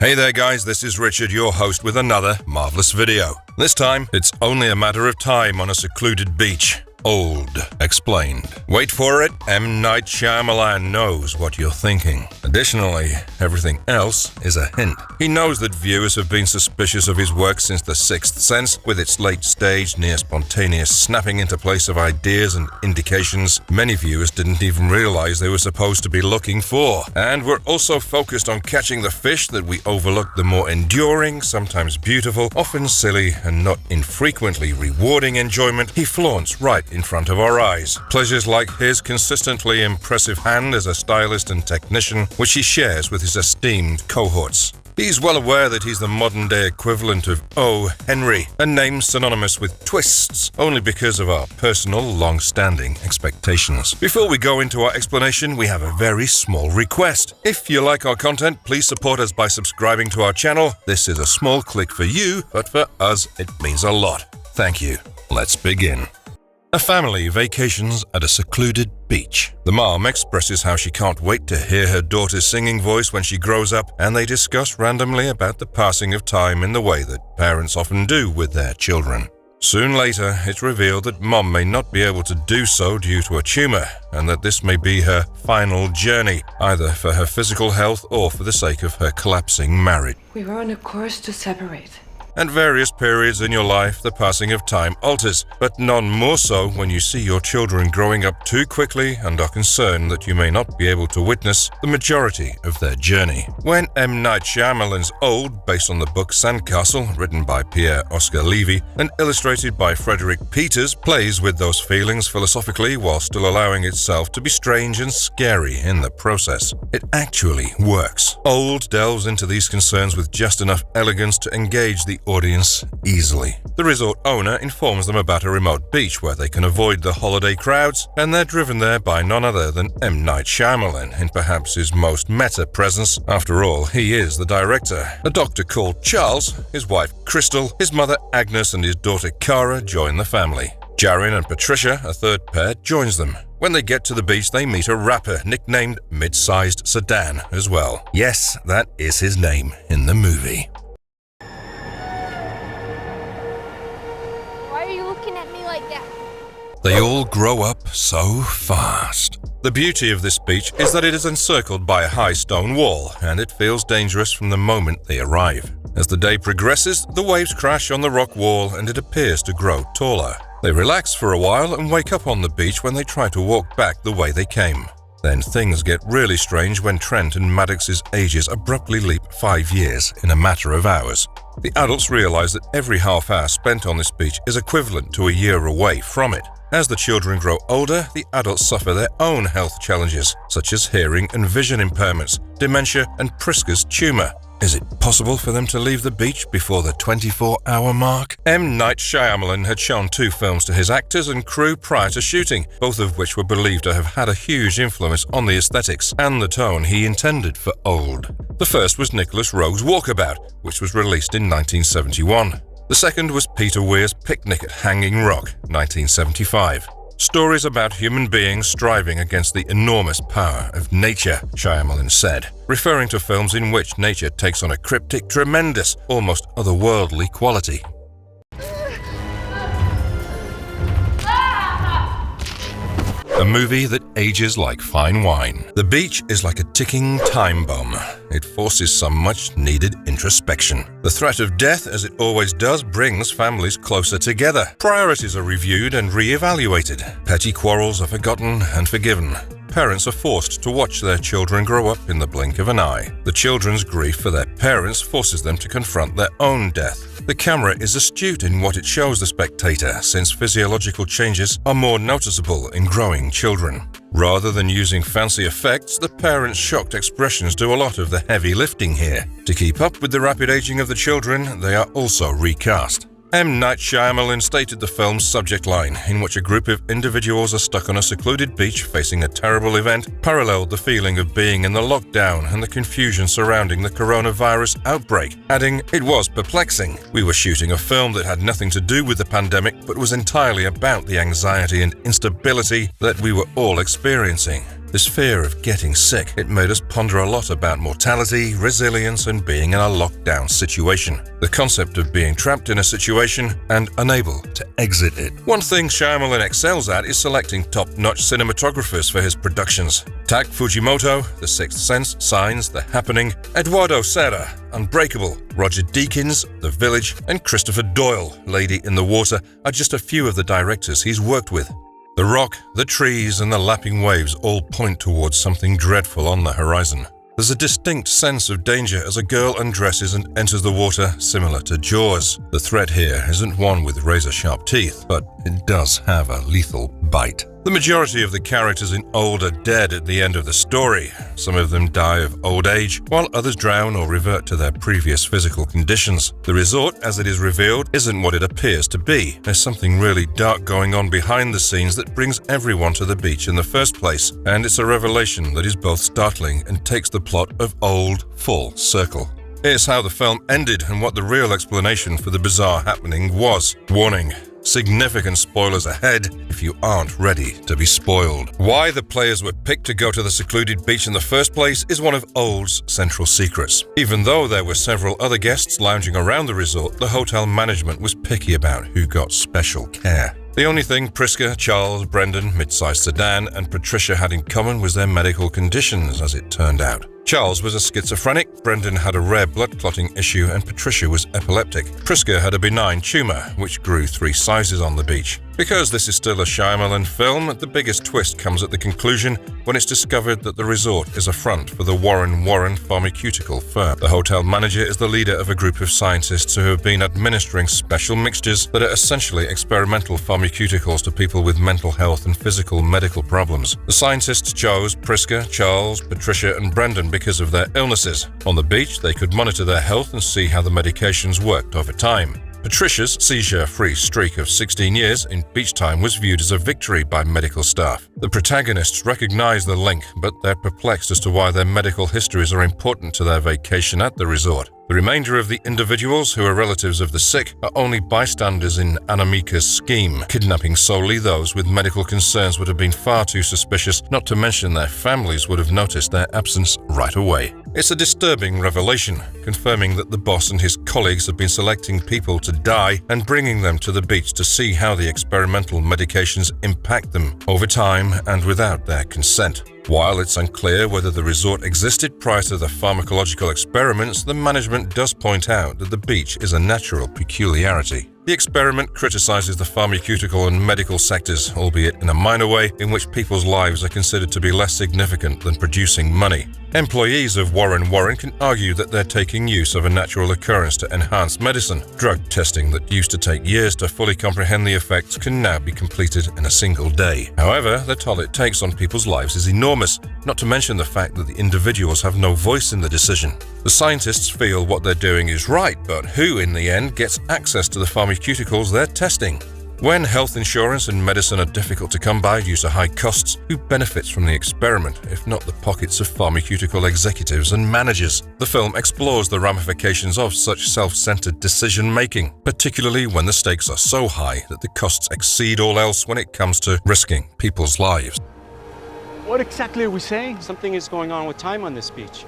Hey there guys, this is Richard, your host with another marvelous video. This time, it's only a matter of time on a secluded beach. Old Explained. Wait for it, M. Night Shyamalan knows what you're thinking. Additionally, everything else is a hint. He knows that viewers have been suspicious of his work since The Sixth Sense, with its late-stage, near-spontaneous snapping into place of ideas and indications many viewers didn't even realize they were supposed to be looking for. And we're also focused on catching the fish that we overlook the more enduring, sometimes beautiful, often silly, and not infrequently rewarding enjoyment he flaunts right in front of our eyes. Pleasures like his consistently impressive hand as a stylist and technician, which he shares with his esteemed cohorts. He's well aware that he's the modern-day equivalent of O. Henry, a name synonymous with twists, only because of our personal, long-standing expectations. Before we go into our explanation, we have a very small request. If you like our content, please support us by subscribing to our channel. This is a small click for you, but for us, it means a lot. Thank you. Let's begin. A family vacations at a secluded beach. The mom expresses how she can't wait to hear her daughter's singing voice when she grows up, and they discuss randomly about the passing of time in the way that parents often do with their children. Soon later, it's revealed that mom may not be able to do so due to a tumor, and that this may be her final journey, either for her physical health or for the sake of her collapsing marriage. We were on a course to separate. At various periods in your life, the passing of time alters, but none more so when you see your children growing up too quickly and are concerned that you may not be able to witness the majority of their journey. When M. Night Shyamalan's Old, based on the book Sandcastle, written by Pierre Oscar Levy and illustrated by Frederick Peters, plays with those feelings philosophically while still allowing itself to be strange and scary in the process. It actually works. Old delves into these concerns with just enough elegance to engage the audience easily. The resort owner informs them about a remote beach where they can avoid the holiday crowds, and they're driven there by none other than M. Night Shyamalan in perhaps his most meta presence. After all, he is the director. A doctor called Charles, his wife Crystal, his mother Agnes, and his daughter Cara join the family. Jarin and Patricia, a third pair, joins them. When they get to the beach, they meet a rapper nicknamed Mid-Sized Sedan as well. Yes, that is his name in the movie. They all grow up so fast. The beauty of this beach is that it is encircled by a high stone wall, and it feels dangerous from the moment they arrive. As the day progresses, the waves crash on the rock wall and it appears to grow taller. They relax for a while and wake up on the beach when they try to walk back the way they came. Then things get really strange when Trent and Maddox's ages abruptly leap 5 years in a matter of hours. The adults realize that every half hour spent on this beach is equivalent to a year away from it. As the children grow older, the adults suffer their own health challenges, such as hearing and vision impairments, dementia, and Pritzker's tumor. Is it possible for them to leave the beach before the 24-hour mark? M. Night Shyamalan had shown 2 films to his actors and crew prior to shooting, both of which were believed to have had a huge influence on the aesthetics and the tone he intended for Old. The first was Nicholas Roeg's Walkabout, which was released in 1971. The second was Peter Weir's Picnic at Hanging Rock, 1975. Stories about human beings striving against the enormous power of nature, Shyamalan said, referring to films in which nature takes on a cryptic, tremendous, almost otherworldly quality. A movie that ages like fine wine. The beach is like a ticking time bomb. It forces some much-needed introspection. The threat of death, as it always does, brings families closer together. Priorities are reviewed and re-evaluated. Petty quarrels are forgotten and forgiven. Parents are forced to watch their children grow up in the blink of an eye. The children's grief for their parents forces them to confront their own death. The camera is astute in what it shows the spectator, since physiological changes are more noticeable in growing children. Rather than using fancy effects, the parents' shocked expressions do a lot of the heavy lifting here. To keep up with the rapid aging of the children, they are also recast. M. Night Shyamalan stated the film's subject line, in which a group of individuals are stuck on a secluded beach facing a terrible event, paralleled the feeling of being in the lockdown and the confusion surrounding the coronavirus outbreak, adding, "It was perplexing. We were shooting a film that had nothing to do with the pandemic, but was entirely about the anxiety and instability that we were all experiencing." This fear of getting sick, it made us ponder a lot about mortality, resilience, and being in a lockdown situation. The concept of being trapped in a situation and unable to exit it. One thing Shyamalan excels at is selecting top-notch cinematographers for his productions. Tak Fujimoto, The Sixth Sense, Signs, The Happening, Eduardo Serra, Unbreakable, Roger Deakins, The Village, and Christopher Doyle, Lady in the Water, are just a few of the directors he's worked with. The rock, the trees, and the lapping waves all point towards something dreadful on the horizon. There's a distinct sense of danger as a girl undresses and enters the water, similar to Jaws. The threat here isn't one with razor-sharp teeth, but it does have a lethal bite. The majority of the characters in Old are dead at the end of the story. Some of them die of old age, while others drown or revert to their previous physical conditions. The resort, as it is revealed, isn't what it appears to be. There's something really dark going on behind the scenes that brings everyone to the beach in the first place, and it's a revelation that is both startling and takes the plot of Old full circle. Here's how the film ended and what the real explanation for the bizarre happening was. Warning: significant spoilers ahead if you aren't ready to be spoiled. Why the players were picked to go to the secluded beach in the first place is one of Old's central secrets. Even though there were several other guests lounging around the resort, the hotel management was picky about who got special care. The only thing Priska, Charles, Brendan, mid-sized sedan, and Patricia had in common was their medical conditions, as it turned out. Charles was a schizophrenic, Brendan had a rare blood clotting issue, and Patricia was epileptic. Priska had a benign tumor, which grew 3 sizes on the beach. Because this is still a Shyamalan film, the biggest twist comes at the conclusion when it's discovered that the resort is a front for the Warren pharmaceutical firm. The hotel manager is the leader of a group of scientists who have been administering special mixtures that are essentially experimental pharmaceuticals to people with mental health and physical medical problems. The scientists chose Priska, Charles, Patricia, and Brendan because of their illnesses. On the beach, they could monitor their health and see how the medications worked over time. Patricia's seizure-free streak of 16 years in beach time was viewed as a victory by medical staff. The protagonists recognize the link, but they're perplexed as to why their medical histories are important to their vacation at the resort. The remainder of the individuals who are relatives of the sick are only bystanders in Anamika's scheme. Kidnapping solely those with medical concerns would have been far too suspicious, not to mention their families would have noticed their absence right away. It's a disturbing revelation, confirming that the boss and his colleagues have been selecting people to die and bringing them to the beach to see how the experimental medications impact them over time and without their consent. While it's unclear whether the resort existed prior to the pharmacological experiments, the management does point out that the beach is a natural peculiarity. The experiment criticizes the pharmaceutical and medical sectors, albeit in a minor way, in which people's lives are considered to be less significant than producing money. Employees of Warren can argue that they're taking use of a natural occurrence to enhance medicine. Drug testing that used to take years to fully comprehend the effects can now be completed in a single day. However, the toll it takes on people's lives is enormous, not to mention the fact that the individuals have no voice in the decision. The scientists feel what they're doing is right, but who in the end gets access to the pharmaceuticals they're testing? When health insurance and medicine are difficult to come by due to high costs, who benefits from the experiment, if not the pockets of pharmaceutical executives and managers? The film explores the ramifications of such self-centered decision-making, particularly when the stakes are so high that the costs exceed all else when it comes to risking people's lives. What exactly are we saying? Something is going on with time on this beach.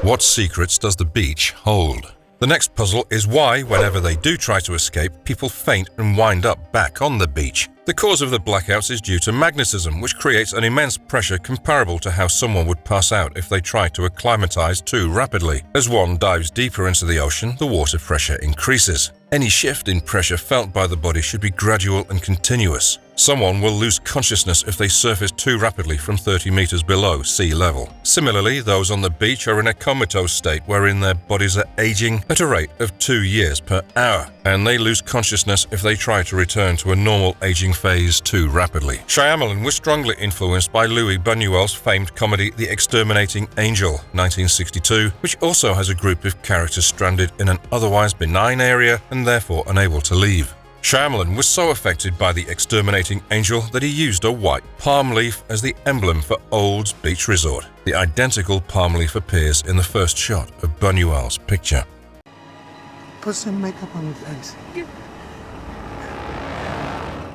What secrets does the beach hold? The next puzzle is why, whenever they do try to escape, people faint and wind up back on the beach. The cause of the blackouts is due to magnetism, which creates an immense pressure comparable to how someone would pass out if they tried to acclimatize too rapidly. As one dives deeper into the ocean, the water pressure increases. Any shift in pressure felt by the body should be gradual and continuous. Someone will lose consciousness if they surface too rapidly from 30 meters below sea level. Similarly, those on the beach are in a comatose state wherein their bodies are aging at a rate of 2 years per hour, and they lose consciousness if they try to return to a normal aging phase too rapidly. Shyamalan was strongly influenced by Louis Buñuel's famed comedy The Exterminating Angel, 1962, which also has a group of characters stranded in an otherwise benign area and therefore unable to leave. Shyamalan was so affected by The Exterminating Angel that he used a white palm leaf as the emblem for Old's beach resort. The identical palm leaf appears in the first shot of Buñuel's picture. Put some makeup on your face.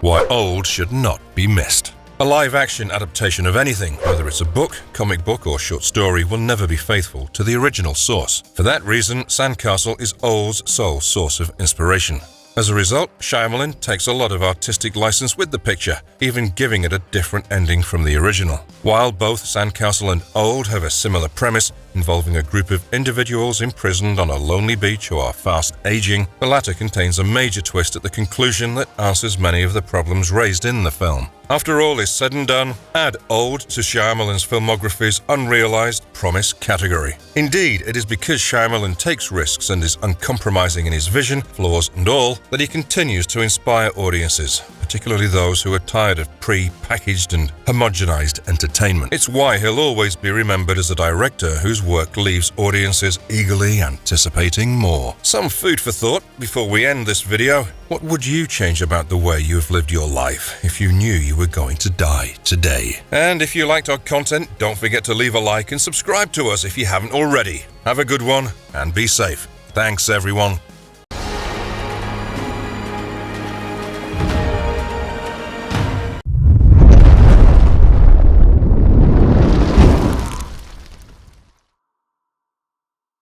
Why Old should not be missed. A live-action adaptation of anything, whether it's a book, comic book, or short story, will never be faithful to the original source. For that reason, Sandcastle is Old's sole source of inspiration. As a result, Shyamalan takes a lot of artistic license with the picture, even giving it a different ending from the original. While both Sandcastle and Old have a similar premise, involving a group of individuals imprisoned on a lonely beach who are fast aging, the latter contains a major twist at the conclusion that answers many of the problems raised in the film. After all is said and done, add Old to Shyamalan's filmography's unrealized promise category. Indeed, it is because Shyamalan takes risks and is uncompromising in his vision, flaws and all, that he continues to inspire audiences, particularly those who are tired of pre-packaged and homogenized entertainment. It's why he'll always be remembered as a director whose work leaves audiences eagerly anticipating more. Some food for thought before we end this video. What would you change about the way you have lived your life if you knew you were going to die today? And if you liked our content, don't forget to leave a like and subscribe to us if you haven't already. Have a good one and be safe. Thanks everyone.